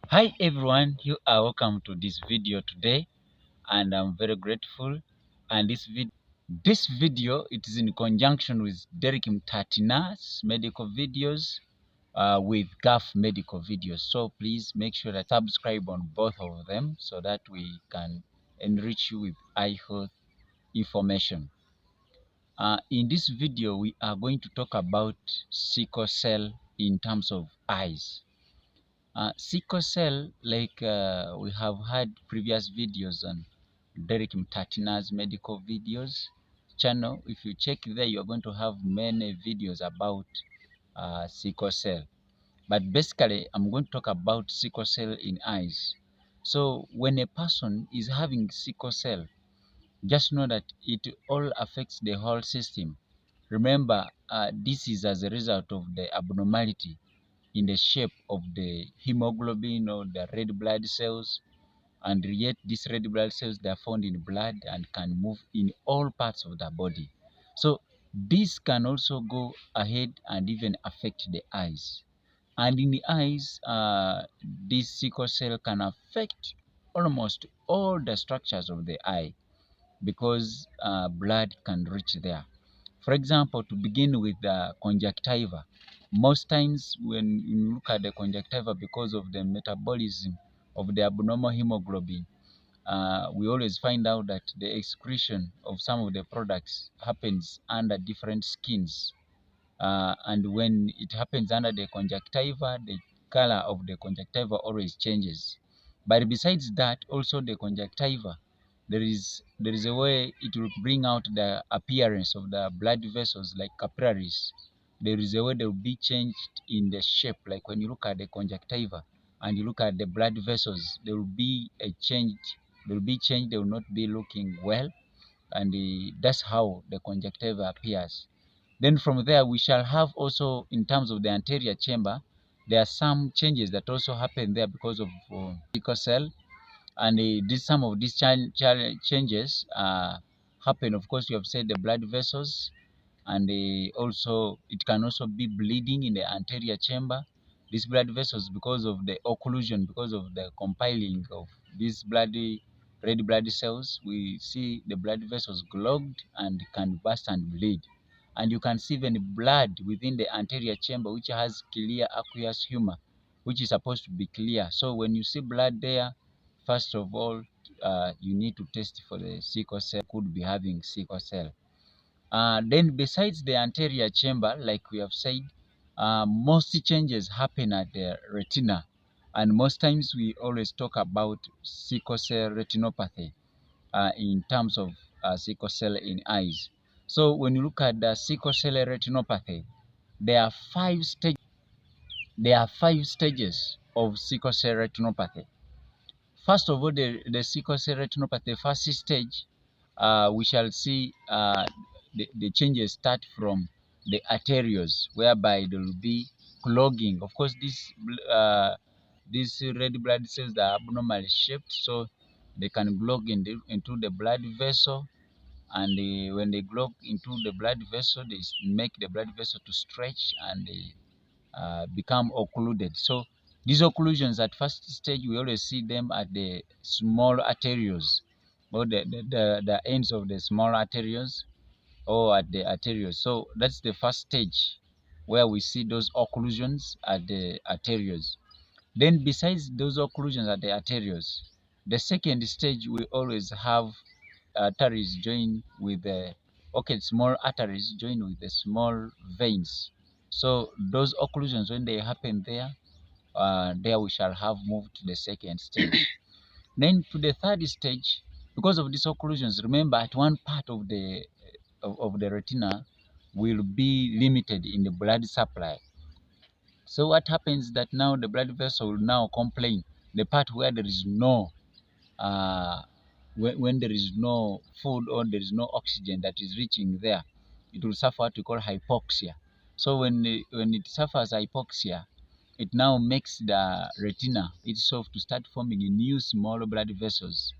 Hi everyone, you are welcome to this video today, and I'm very grateful. And this video it is in conjunction with Derrick Mtatina's medical videos with GAF medical videos. So please make sure that subscribe on both of them so that we can enrich you with eye health information. In this video, we are going to talk about sickle cell in terms of eyes. Sickle cell, like we have had previous videos on Derrick Mtatina's medical videos channel. If you check there, you're going to have many videos about sickle cell. But basically, I'm going to talk about sickle cell in eyes. So when a person is having sickle cell, just know that it all affects the whole system. Remember, this is as a result of the abnormality in the shape of the hemoglobin or the red blood cells, and yet these red blood cells, they are found in blood and can move in all parts of the body. So this can also go ahead and even affect the eyes. And in the eyes, this sickle cell can affect almost all the structures of the eye because blood can reach there. For example, to begin with the conjunctiva, most times when you look at the conjunctiva, because of the metabolism of the abnormal hemoglobin, we always find out that the excretion of some of the products happens under different skins. And when it happens under the conjunctiva, the color of the conjunctiva always changes. But besides that, also the conjunctiva, there is a way it will bring out the appearance of the blood vessels like capillaries. There is a way they will be changed in the shape. Like when you look at the conjunctiva and you look at the blood vessels, there will be a change. They will be changed. They will not be looking well, and that's how the conjunctiva appears. Then from there, we shall have also, in terms of the anterior chamber, there are some changes that also happen there because of sickle cell. And some of these changes happen, of course, you have said the blood vessels, and also it can also be bleeding in the anterior chamber. These blood vessels, because of the occlusion, because of the compiling of these red blood cells, we see the blood vessels clogged and can burst and bleed. And you can see even blood within the anterior chamber, which has clear aqueous humor, which is supposed to be clear. So when you see blood there, first of all, you need to test for the sickle cell. Could be having sickle cell. Then besides the anterior chamber, like we have said, most changes happen at the retina. And most times we always talk about sickle cell retinopathy in terms of sickle cell in eyes. So when you look at the sickle cell retinopathy, there are five stages. There are 5 stages of sickle cell retinopathy. First of all, the sickle cell retinopathy first stage, we shall see the changes start from the arterioles, whereby there will be clogging. Of course, these red blood cells are abnormally shaped, so they can clog into the blood vessel. And when they clog into the blood vessel, they make the blood vessel to stretch and become occluded. So these occlusions at first stage, we always see them at the small arterioles, or the ends of the small arterioles, or at the arterioles. So that's the first stage where we see those occlusions at the arterioles. Then besides those occlusions at the arterioles, the second stage, we always have arteries join with the small arteries join with the small veins. So those occlusions, when they happen there, there we shall have moved to the second stage. Then to the third stage, because of these occlusions, remember at one part of the retina will be limited in the blood supply. So what happens that now the blood vessel will now complain, the part where there is no uh, when there is no food or there is no oxygen that is reaching there, it will suffer what we call hypoxia. So when it suffers hypoxia, it now makes the retina itself to start forming new small blood vessels,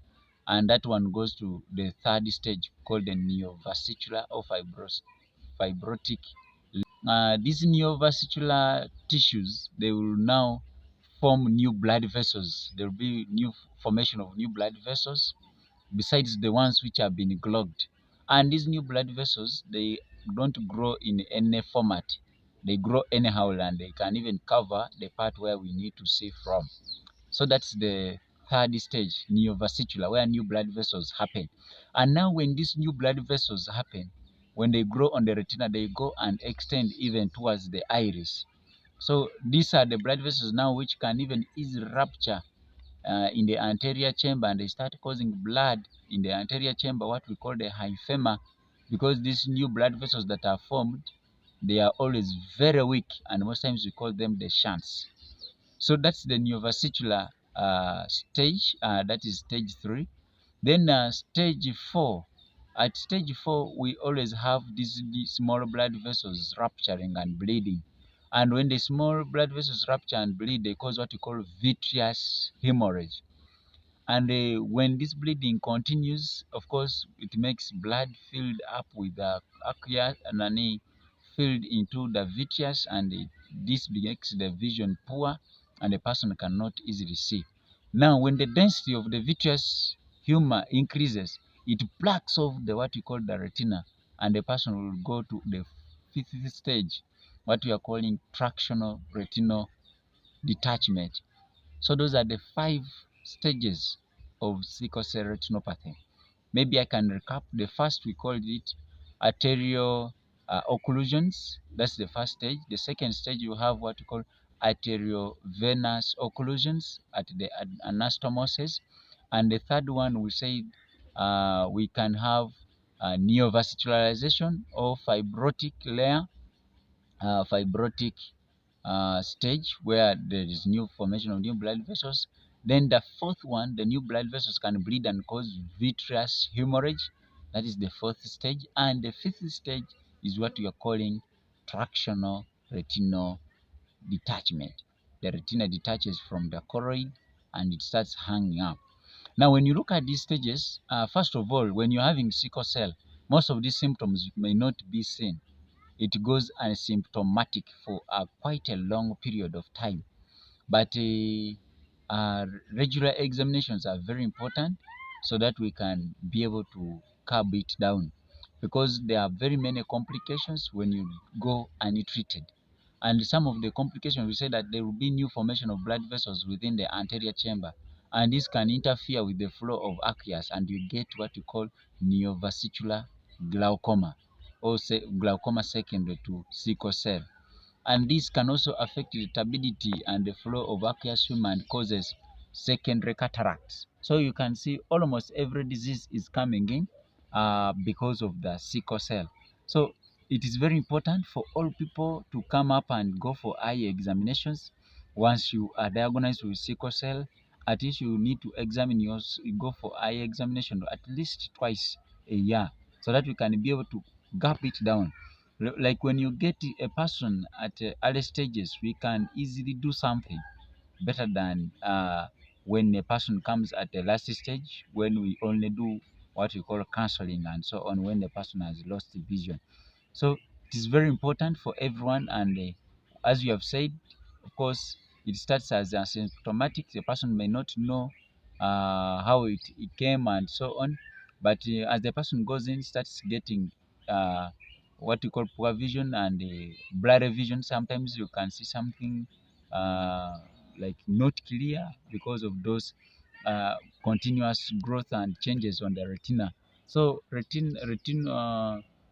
and that one goes to the third stage called the neovascular or fibrotic. These neovascular tissues, they will now form new blood vessels. There will be new formation of new blood vessels besides the ones which have been clogged. And these new blood vessels, they don't grow in any format. They grow anyhow, and they can even cover the part where we need to see from. So that's the third stage, neovascular, where new blood vessels happen. And now when these new blood vessels happen, when they grow on the retina, they go and extend even towards the iris. So these are the blood vessels now which can even easily rupture in the anterior chamber, and they start causing blood in the anterior chamber, what we call the hyphema, because these new blood vessels that are formed, they are always very weak, and most times we call them the shunts. So that's the neovascular stage, that is stage 3. Then stage 4. At stage 4, we always have these small blood vessels rupturing and bleeding. And when the small blood vessels rupture and bleed, they cause what we call vitreous hemorrhage. And when this bleeding continues, of course, it makes blood filled up with aqueous and filled into the vitreous, and this makes the vision poor, and the person cannot easily see. Now, when the density of the vitreous humor increases, it blacks off the what we call the retina, and the person will go to the 5th stage, what we are calling tractional retinal detachment. So those are the 5 stages of sickle cell retinopathy. Maybe I can recap. The first, we called it arterial occlusions. That's the first stage. The second stage, you have what we call arteriovenous occlusions at the anastomosis. And the third one, we said we can have neovascularization or fibrotic layer, fibrotic stage, where there is new formation of new blood vessels. Then the fourth one, the new blood vessels can bleed and cause vitreous hemorrhage. That is the 4th stage. And the 5th stage is what we are calling tractional retinal detachment. The retina detaches from the choroid and it starts hanging up. Now, when you look at these stages, first of all, when you're having sickle cell, most of these symptoms may not be seen. It goes asymptomatic for quite a long period of time. But regular examinations are very important so that we can be able to curb it down, because there are very many complications when you go untreated. And some of the complications, we say that there will be new formation of blood vessels within the anterior chamber, and this can interfere with the flow of aqueous, and you get what we call neovascular glaucoma, or say glaucoma secondary to sickle cell. And this can also affect the turbidity and the flow of aqueous humor and causes secondary cataracts. So you can see almost every disease is coming in because of the sickle cell. So it is very important for all people to come up and go for eye examinations. Once you are diagnosed with sickle cell, at least you need to examine go for eye examination at least twice a year, so that we can be able to gap it down. Like when you get a person at early stages, we can easily do something better than when a person comes at the last stage, when we only do what we call counseling and so on, when the person has lost vision. So it is very important for everyone, and as you have said, of course, it starts as asymptomatic. The person may not know how it came and so on, but as the person goes in, starts getting what we call poor vision and blurry vision. Sometimes you can see something uh, like not clear because of those uh, continuous growth and changes on the retina. So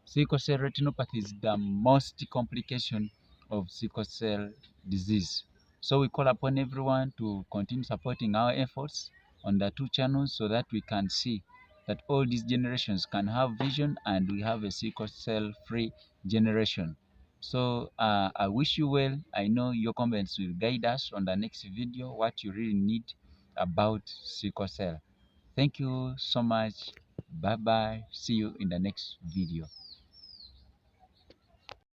sickle cell retinopathy is the most complication of sickle cell disease. So we call upon everyone to continue supporting our efforts on the 2 channels, so that we can see that all these generations can have vision and we have a sickle cell free generation. So I wish you well. I know your comments will guide us on the next video, what you really need about sickle cell. Thank you so much. Bye bye. See you in the next video.